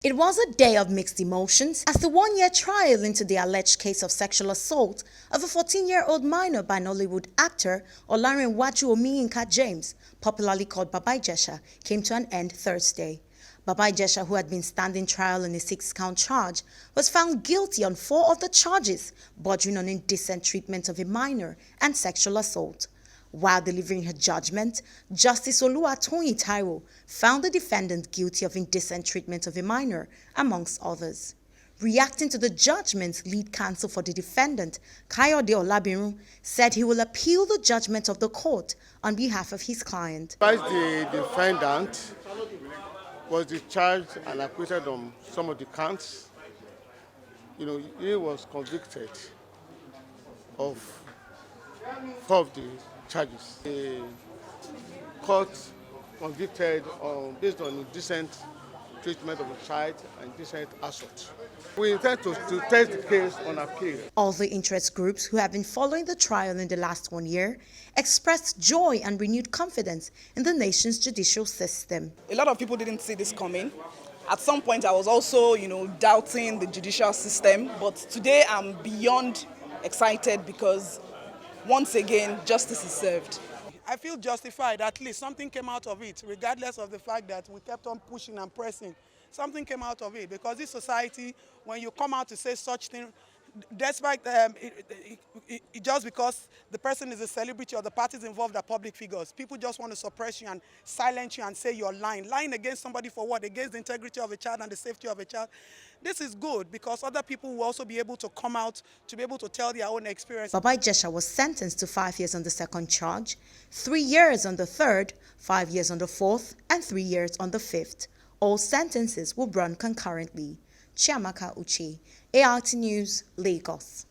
It was a day of mixed emotions as the one-year trial into the alleged case of sexual assault of a 14-year-old minor by Nollywood actor Olanrewaju Omiyinka James, popularly called Baba Ijesha, came to an end Thursday. Baba Ijesha, who had been standing trial in a 6-count charge, was found guilty on 4 of the charges, bordering on indecent treatment of a minor and sexual assault. While delivering her judgment, Justice Oluwatoyin Taiwo found the defendant guilty of indecent treatment of a minor, amongst others. Reacting to the judgment, lead counsel for the defendant, Kayode Olabirun, said he will appeal the judgment of the court on behalf of his client. The defendant was discharged and acquitted on some of the counts. He was convicted of 4 of the charges. The court convicted based on indecent treatment of a child and indecent assault. We intend to test the case on appeal. All the interest groups who have been following the trial in the last 1 year expressed joy and renewed confidence in the nation's judicial system. A lot of people didn't see this coming. At some point, I was also, doubting the judicial system, but today I'm beyond excited because once again, justice is served. I feel justified. At least something came out of it, regardless of the fact that we kept on pushing and pressing. Something came out of it, because this society, when you come out to say such thing, despite just because the person is a celebrity or the parties involved are public figures, people just want to suppress you and silence you and say you're lying. Lying against somebody for what? Against the integrity of a child and the safety of a child. This is good because other people will also be able to come out to be able to tell their own experience. Baba Ijesha was sentenced to 5 years on the 2nd charge, 3 years on the 3rd, 5 years on the 4th, and 3 years on the 5th. All sentences will run concurrently. Chiamaka Uche, ART News, Lagos.